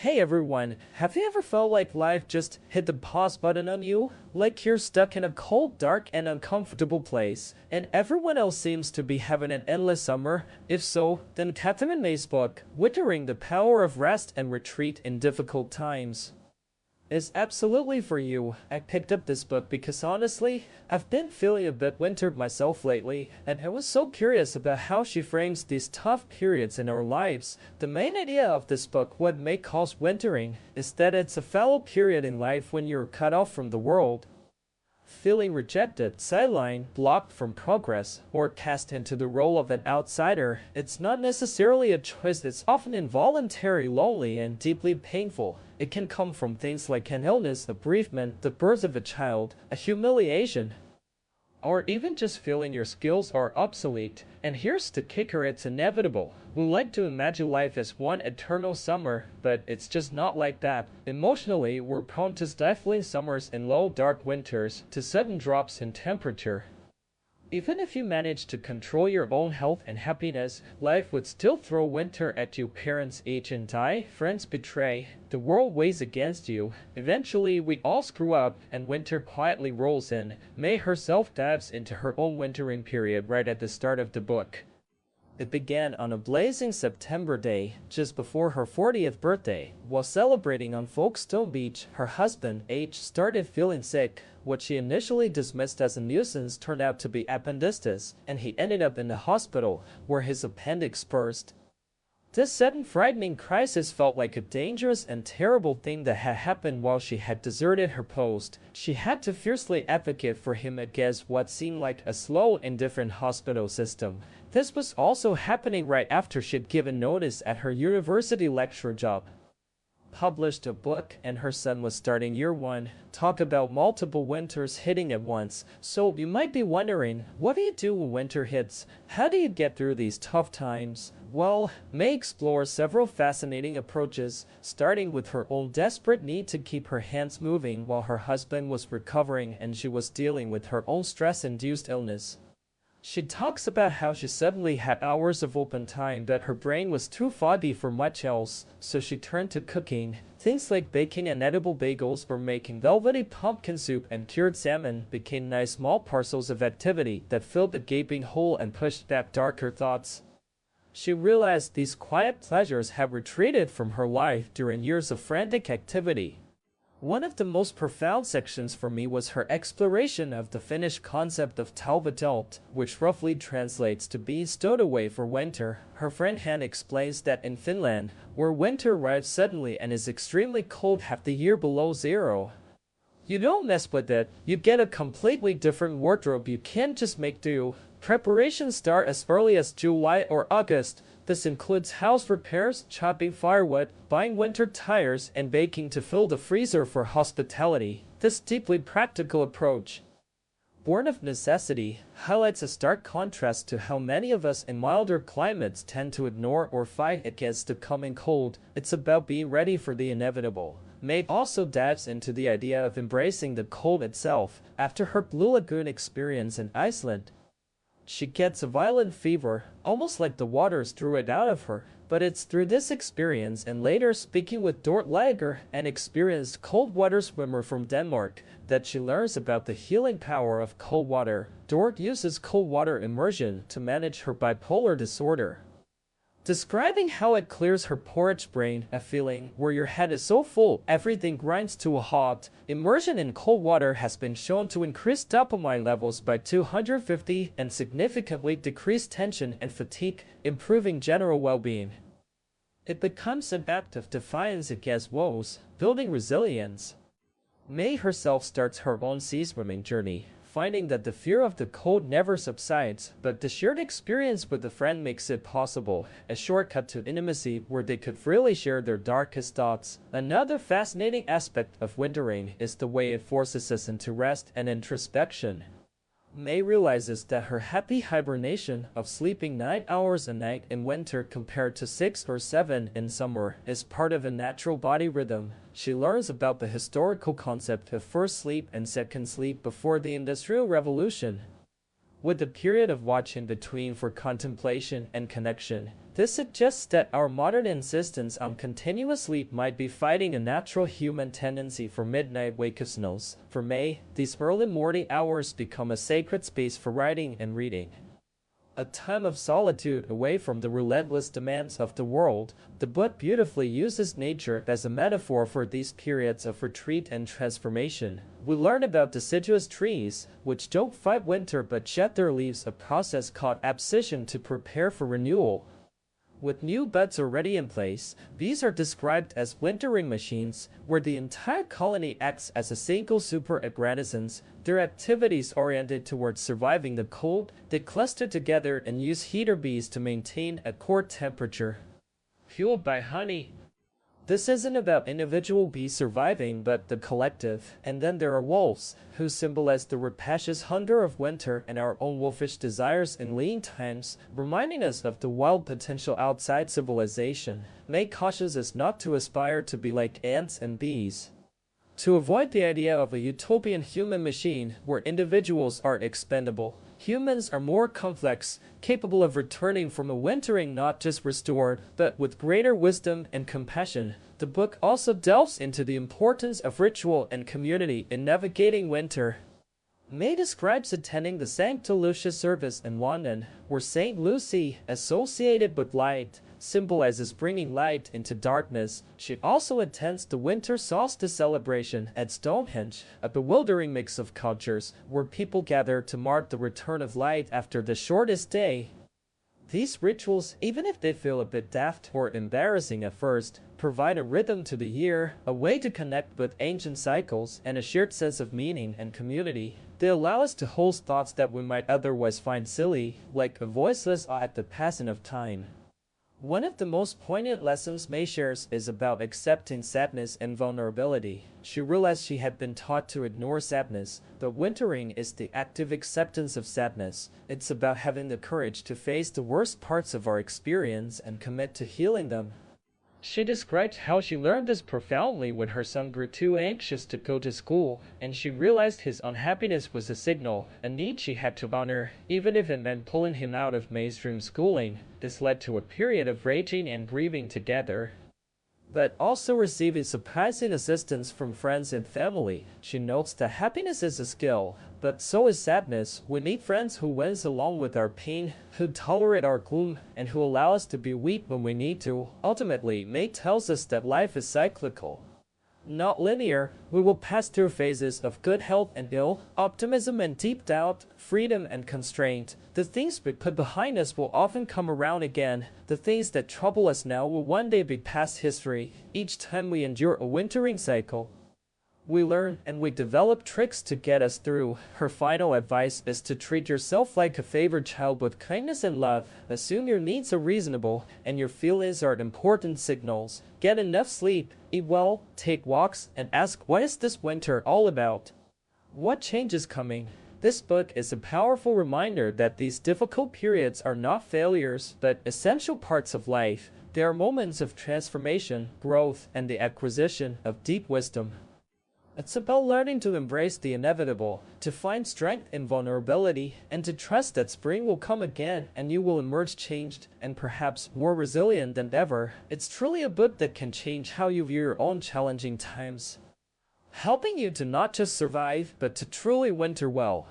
Hey everyone, have you ever felt like life just hit the pause button on you? Like you're stuck in a cold, dark, and uncomfortable place, and everyone else seems to be having an endless summer? If so, then Catherine May's book, Wintering: The Power of Rest and Retreat in Difficult Times, is absolutely for you. I picked up this book because honestly, I've been feeling a bit wintered myself lately, and I was so curious about how she frames these tough periods in our lives. The main idea of this book, what May calls wintering, is that it's a fallow period in life when you're cut off from the world, feeling rejected, sidelined, blocked from progress, or cast into the role of an outsider. It's not necessarily a choice, it's often involuntary, lonely, and deeply painful. It can come from things like an illness, a bereavement, the birth of a child, a humiliation, or even just feeling your skills are obsolete. And here's the kicker, it's inevitable. We like to imagine life as one eternal summer, but it's just not like that. Emotionally, we're prone to stifling summers and low dark winters, to sudden drops in temperature. Even if you manage to control your own health and happiness, life would still throw winter at you. Parents age and die, friends betray, the world weighs against you. Eventually, we all screw up, and winter quietly rolls in. May herself dives into her own wintering period right at the start of the book. It began on a blazing September day, just before her 40th birthday. While celebrating on Folkestone Beach, her husband, H, started feeling sick. What she initially dismissed as a nuisance turned out to be appendicitis, and he ended up in the hospital, where his appendix burst. This sudden frightening crisis felt like a dangerous and terrible thing that had happened while she had deserted her post. She had to fiercely advocate for him against what seemed like a slow, indifferent hospital system. This was also happening right after she'd given notice at her university lecture job, published a book, and her son was starting year one. Talk about multiple winters hitting at once. So you might be wondering, what do you do when winter hits? How do you get through these tough times? Well, May explores several fascinating approaches, starting with her own desperate need to keep her hands moving while her husband was recovering and she was dealing with her own stress-induced illness. She talks about how she suddenly had hours of open time, that her brain was too foggy for much else, so she turned to cooking. Things like baking inedible bagels or making velvety pumpkin soup and cured salmon became nice small parcels of activity that filled the gaping hole and pushed back darker thoughts. She realized these quiet pleasures had retreated from her life during years of frantic activity. One of the most profound sections for me was her exploration of the Finnish concept of talvidelt, which roughly translates to being stowed away for winter. Her friend Han explains that in Finland, where winter arrives suddenly and is extremely cold half the year below zero, you don't mess with it, you get a completely different wardrobe, you can't just make do. Preparations start as early as July or August. This includes house repairs, chopping firewood, buying winter tires, and baking to fill the freezer for hospitality. This deeply practical approach, born of necessity, highlights a stark contrast to how many of us in milder climates tend to ignore or fight against the coming cold. It's about being ready for the inevitable. May also dives into the idea of embracing the cold itself. After her Blue Lagoon experience in Iceland, she gets a violent fever, almost like the waters drew it out of her. But it's through this experience, and later speaking with Dort Lager, an experienced cold water swimmer from Denmark, that she learns about the healing power of cold water. Dort uses cold water immersion to manage her bipolar disorder, describing how it clears her porridge brain, a feeling where your head is so full everything grinds to a halt. Immersion in cold water has been shown to increase dopamine levels by 250 and significantly decrease tension and fatigue, improving general well-being. It becomes an act of defiance against woes, building resilience. May herself starts her own sea swimming journey, finding that the fear of the cold never subsides, but the shared experience with a friend makes it possible, a shortcut to intimacy where they could freely share their darkest thoughts. Another fascinating aspect of wintering is the way it forces us into rest and introspection. May realizes that her happy hibernation of sleeping 9 hours a night in winter compared to 6 or 7 in summer is part of a natural body rhythm. She learns about the historical concept of first sleep and second sleep before the Industrial Revolution, with a period of watch in between for contemplation and connection. This suggests that our modern insistence on continuous sleep might be fighting a natural human tendency for midnight wakefulness. For May, these early morning hours become a sacred space for writing and reading. A time of solitude away from the relentless demands of the world, the book beautifully uses nature as a metaphor for these periods of retreat and transformation. We learn about deciduous trees, which don't fight winter but shed their leaves, a process called abscission to prepare for renewal. With new buds already in place, these are described as wintering machines, where the entire colony acts as a single superorganism. Their activities oriented towards surviving the cold, they cluster together and use heater bees to maintain a core temperature. Fueled by honey. This isn't about individual bees surviving, but the collective. And then there are wolves, who symbolize the rapacious hunger of winter and our own wolfish desires in lean times, reminding us of the wild potential outside civilization. May cautions us not to aspire to be like ants and bees. To avoid the idea of a utopian human machine where individuals are expendable. Humans are more complex, capable of returning from a wintering not just restored, but with greater wisdom and compassion. The book also delves into the importance of ritual and community in navigating winter. May describes attending the Sancta Lucia service in London, where Saint Lucy, associated with light, symbolizes bringing light into darkness. She also attends the winter solstice celebration at Stonehenge, a bewildering mix of cultures, where people gather to mark the return of light after the shortest day. These rituals, even if they feel a bit daft or embarrassing at first, provide a rhythm to the year, a way to connect with ancient cycles, and a shared sense of meaning and community. They allow us to hold thoughts that we might otherwise find silly, like a voiceless awe at the passing of time. One of the most poignant lessons May shares is about accepting sadness and vulnerability. She realized she had been taught to ignore sadness, but wintering is the active acceptance of sadness. It's about having the courage to face the worst parts of our experience and commit to healing them. She described how she learned this profoundly when her son grew too anxious to go to school, and she realized his unhappiness was a signal, a need she had to honor, even if it meant pulling him out of mainstream schooling. This led to a period of raging and grieving together, but also receiving surprising assistance from friends and family. She notes that happiness is a skill, but so is sadness. We need friends who wins along with our pain, who tolerate our gloom, and who allow us to be weak when we need to. Ultimately, May tells us that life is cyclical, not linear. We will pass through phases of good health and ill, optimism and deep doubt, freedom and constraint. The things we put behind us will often come around again. The things that trouble us now will one day be past history. Each time we endure a wintering cycle, we learn and we develop tricks to get us through. Her final advice is to treat yourself like a favored child with kindness and love. Assume your needs are reasonable and your feelings are important signals. Get enough sleep, eat well, take walks, and ask, what is this winter all about? What change is coming? This book is a powerful reminder that these difficult periods are not failures, but essential parts of life. They are moments of transformation, growth, and the acquisition of deep wisdom. It's about learning to embrace the inevitable, to find strength in vulnerability, and to trust that spring will come again and you will emerge changed and perhaps more resilient than ever. It's truly a book that can change how you view your own challenging times, helping you to not just survive, but to truly winter well.